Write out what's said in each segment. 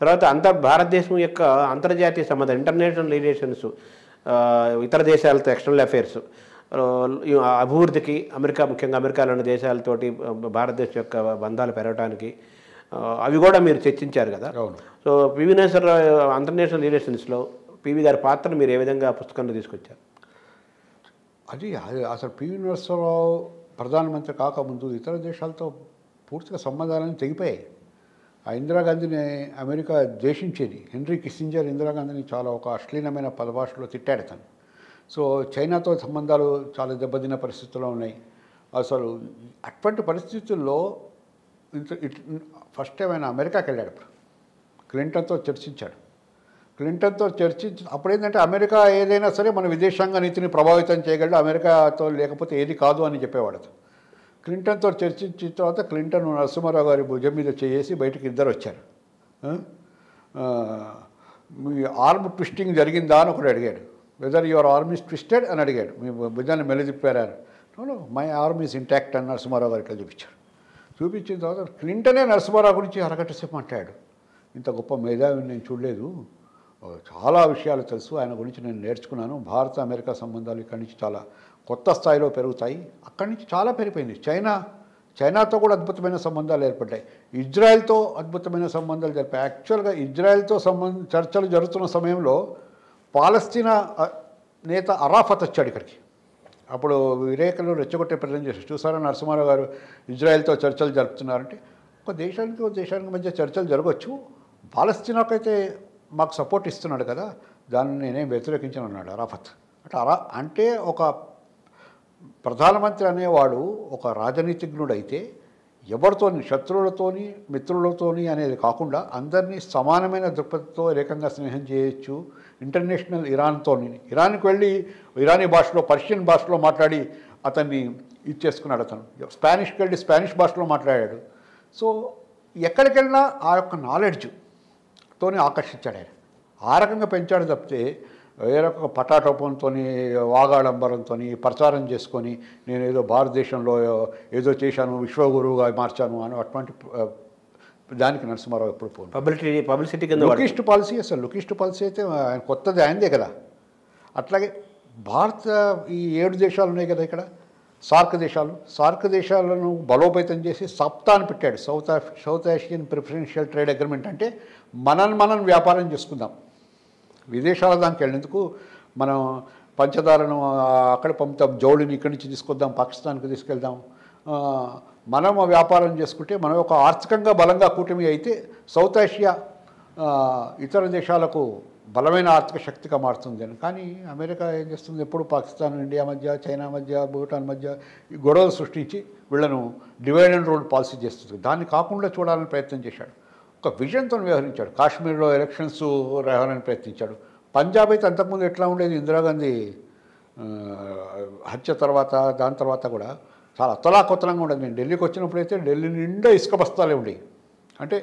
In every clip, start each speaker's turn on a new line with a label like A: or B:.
A: తర్వాత భారతదేశం యొక్క అంతర్జాతీయ సంబంధాలు, ఇంటర్నేషనల్ రిలేషన్స్, ఇతర దేశాలతో ఎక్స్టర్నల్ అఫైర్స్, అభివృద్ధికి ముఖ్యంగా అమెరికా లాంటి దేశాలతోటి భారతదేశం యొక్క బంధాలు పెరగడానికి అవి కూడా మీరు చర్చించారు కదా. సో పివి నరసింహారావు ఇంటర్నేషనల్ రిలేషన్స్లో పివి గారి పాత్రను మీరు ఏ విధంగా పుస్తకంలో తీసుకొచ్చారు?
B: అది అసలు పివి నరసింహారావు ప్రధానమంత్రి కాకముందు ఇతర దేశాలతో పూర్తిగా సంబంధాలను తెగిపోయాయి. ఆ ఇందిరాగాంధీని అమెరికా ద్వేషించేది. హెన్రీ కిస్సింజర్ ఇందిరాగాంధీని చాలా ఒక అశ్లీలమైన పదభాషలో తిట్టాడు తను. సో చైనాతో సంబంధాలు చాలా దెబ్బతిన్న పరిస్థితుల్లో ఉన్నాయి. అసలు అటువంటి పరిస్థితుల్లో ఫస్ట్ టైం ఆయన అమెరికాకి వెళ్ళాడు. క్లింటన్తో చర్చించాడు. క్లింటన్తో అప్పుడు ఏంటంటే అమెరికా ఏదైనా సరే మన విదేశాంగ నీతిని ప్రభావితం చేయగలడు, అమెరికాతో లేకపోతే ఏది కాదు అని చెప్పేవాడు. క్లింటన్తో చర్చించిన తర్వాత క్లింటన్ నరసింహారావు గారి భుజం మీద చేసి బయటికి ఇద్దరు వచ్చారు. మీ ఆర్మ్ ట్విస్టింగ్ జరిగిందా అని ఒకటి అడిగాడు. Weather your arm is twisted అని అడిగాడు. మీ భుజాన్ని మెలిదిప్పారా? మై ఆర్మ్ ఈజ్ ఇంటాక్ట్ అని నరసింహారావు గారు ఇట్లా చూపించాడు. చూపించిన తర్వాత క్లింటనే నరసింహారావు గురించి అరగంట సేపు మాట్లాడాడు. ఇంత గొప్ప మేధావిని నేను చూడలేదు, చాలా విషయాలు తెలుసు, ఆయన గురించి నేను నేర్చుకున్నాను. భారత అమెరికా సంబంధాలు ఇక్కడి నుంచి చాలా కొత్త స్థాయిలో పెరుగుతాయి. అక్కడి నుంచి చాలా పెరిగిపోయింది. చైనాతో కూడా అద్భుతమైన సంబంధాలు ఏర్పడ్డాయి. ఇజ్రాయెల్తో అద్భుతమైన సంబంధాలు జరిపాయి. యాక్చువల్గా ఇజ్రాయెల్తో చర్చలు జరుగుతున్న సమయంలో పాలస్తీనా నేత అరాఫత్ వచ్చాడు ఇక్కడికి. అప్పుడు విరేకలు రెచ్చగొట్టే ప్రయత్నం చేశారు. చూసారా నరసింహారావు గారు ఇజ్రాయెల్తో చర్చలు జరుపుతున్నారంటే, ఒక దేశానికి మధ్య చర్చలు జరగవచ్చు, పాలస్తీనాకైతే మాకు సపోర్ట్ ఇస్తున్నాడు కదా, దాన్ని నేనేం వ్యతిరేకించను అన్నాడు అరాఫత్. అంటే ఒక ప్రధానమంత్రి అనేవాడు ఒక రాజనీతిజ్ఞుడైతే ఎవరితోని, శత్రువులతోని మిత్రులతోని అనేది కాకుండా అందరినీ సమానమైన దృక్పథంతో ఏకంగా స్నేహం చేయొచ్చు. ఇంటర్నేషనల్ ఇరాన్కి వెళ్ళి ఇరానీ భాషలో, పర్షియన్ భాషలో మాట్లాడి అతన్ని ఇచ్చేసుకున్నాడు. అతను స్పానిష్కి వెళ్ళి స్పానిష్ భాషలో మాట్లాడాడు. సో ఎక్కడికి వెళ్ళినా ఆ యొక్క నాలెడ్జ్తోని ఆకర్షించాడు ఆయన. ఆ రకంగా పెంచాడు తప్పితే ఏ రకంగా పటాటోపంతో వాగాడంబరంతో ప్రచారం చేసుకొని నేను ఏదో భారతదేశంలో ఏదో చేశాను, విశ్వగురువుగా మార్చాను అని అటువంటి దానికి నరసింహారావు ఎప్పుడు పోను.
A: పబ్లిసిటీ కింద
B: లుకిస్ట్ పాలసీ, అసలు లుకిస్ట్ పాలసీ అయితే ఆయన కొత్తది ఆయనదే కదా. అట్లాగే ఈ 7 దేశాలు ఉన్నాయి కదా ఇక్కడ, సార్క్ దేశాలను బలోపేతం చేసి సప్తా అని పెట్టాడు. South Asian preferential trade agreement. అంటే మనం వ్యాపారం చేసుకుందాం, విదేశాల దానికి వెళ్ళేందుకు మనం పంచదారను అక్కడ పంపుతాం, జౌళిని ఇక్కడి నుంచి తీసుకొద్దాం, పాకిస్తాన్కి తీసుకెళ్దాం, మనం వ్యాపారం చేసుకుంటే మనం ఒక ఆర్థికంగా బలంగా కూటమి అయితే సౌత్ ఏషియా ఇతర దేశాలకు బలమైన ఆర్థిక శక్తిగా మారుతుంది అని. కానీ అమెరికా ఏం చేస్తుంది, ఎప్పుడు పాకిస్తాన్, ఇండియా మధ్య, చైనా మధ్య, భూటాన్ మధ్య ఈ గొడవలు సృష్టించి వీళ్ళను డివైడ్ అండ్ రూల్ పాలసీ చేస్తుంది. దాన్ని కాకుండా చూడాలని ప్రయత్నం చేశాడు. ఒక విజన్తో వ్యవహరించాడు. కాశ్మీర్లో ఎలక్షన్స్ రావాలని ప్రయత్నించాడు. పంజాబ్ అయితే అంతకుముందు ఎట్లా ఉండేది, ఇందిరాగాంధీ హత్య తర్వాత దాని తర్వాత కూడా చాలా అతలాకుతలంగా ఉండేది. నేను ఢిల్లీకి వచ్చినప్పుడైతే ఢిల్లీ నిండా ఇసుక బస్తాలే ఉండేవి. అంటే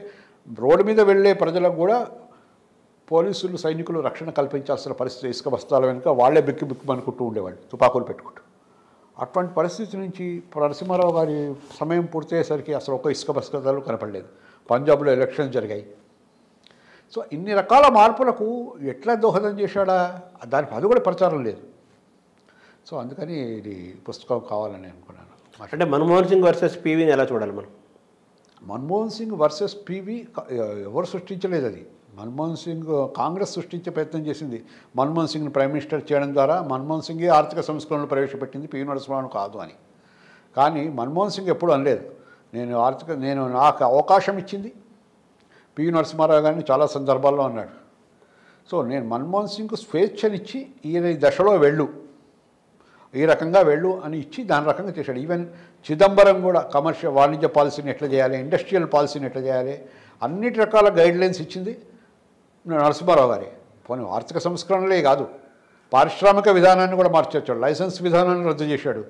B: రోడ్డు మీద వెళ్ళే ప్రజలకు కూడా పోలీసులు, సైనికులు రక్షణ కల్పించాల్సిన పరిస్థితి. ఇసుక బస్తాల వెనుక వాళ్ళే బిక్కి అనుకుంటూ ఉండేవాళ్ళు, తుపాకులు పెట్టుకుంటూ. అటువంటి పరిస్థితి నుంచి నరసింహారావు గారి సమయం పూర్తయ్యేసరికి అసలు ఒక ఇసుక బస్తాలు కనపడలేదు. పంజాబ్లో ఎలక్షన్స్ జరిగాయి. సో ఇన్ని రకాల మార్పులకు ఎట్లా దోహదం చేశాడా, దానికి అది కూడా ప్రచారం లేదు. సో అందుకని ఇది పుస్తకం కావాలని అనుకున్నాను.
A: అంటే మన్మోహన్ సింగ్ వర్సెస్ పివిని ఎలా చూడాలి మనం?
B: మన్మోహన్ సింగ్ వర్సెస్ పివి ఎవరు సృష్టించలేదు. అది మన్మోహన్ సింగ్ కాంగ్రెస్ సృష్టించే ప్రయత్నం చేసింది. మన్మోహన్ సింగ్ని ప్రైమ్ మినిస్టర్ చేయడం ద్వారా మన్మోహన్ సింగే ఆర్థిక సంస్కరణలు ప్రవేశపెట్టింది, పివి నరసింహారావు కాదు అని. కానీ మన్మోహన్ సింగ్ ఎప్పుడు అనలేదు నేను నాకు అవకాశం ఇచ్చింది పివి నరసింహారావు గారిని చాలా సందర్భాల్లో అన్నాడు. సో నేను మన్మోహన్ సింగ్కు స్వేచ్ఛనిచ్చి ఈ దశలో ఈ రకంగా వెళ్ళు అని ఇచ్చి దాని రకంగా చేశాడు. ఈవెన్ చిదంబరం కూడా కమర్షియల్ వాణిజ్య పాలసీని ఎట్లా చేయాలి, ఇండస్ట్రియల్ పాలసీని ఎట్లా చేయాలి, అన్నిటి రకాల గైడ్లైన్స్ ఇచ్చింది నరసింహారావు గారే. పోనీ ఆర్థిక సంస్కరణలే కాదు, పారిశ్రామిక విధానాన్ని కూడా మార్చేచ్చాడు, లైసెన్స్ విధానాన్ని రద్దు చేశాడు.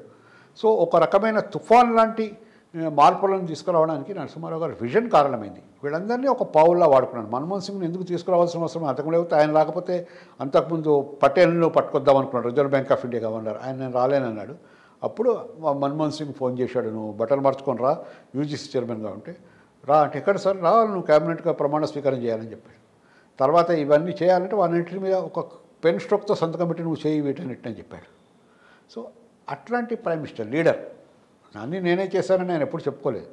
B: సో ఒక రకమైన తుఫాన్ లాంటి మార్పులను తీసుకురావడానికి నరసింహారావు గారి విజన్ కారణమైంది. వీళ్ళందరినీ ఒక పావుల్లా వాడుకున్నాడు. మన్మోహన్ సింగ్ని ఎందుకు తీసుకురావాల్సిన అవసరం అంతకు లేకపోతే ఆయన రాకపోతే అంతకుముందు పటేల్ను పట్టుకొద్దాం అనుకున్నాడు, reserve bank of India governor. ఆయన నేను రాలేనన్నాడు. అప్పుడు మన్మోహన్ సింగ్ ఫోన్ చేశాడు, నువ్వు బట్టలు మార్చుకొని రా యూజీసీ చైర్మన్గా ఉంటే. రా అంటే ఎక్కడ సార్ రావాలి, నువ్వు క్యాబినెట్గా ప్రమాణ స్వీకారం చేయాలని చెప్పాడు. తర్వాత ఇవన్నీ చేయాలంటే వాటన్నింటి మీద ఒక పెన్ స్ట్రోక్తో సంతకం పెట్టి నువ్వు చేయి వీటన్నిటిని అని చెప్పాడు. సో అట్లాంటి ప్రైమ్ మినిస్టర్ లీడర్. అన్నీ నేనే చేశానని ఆయన ఎప్పుడు చెప్పుకోలేదు.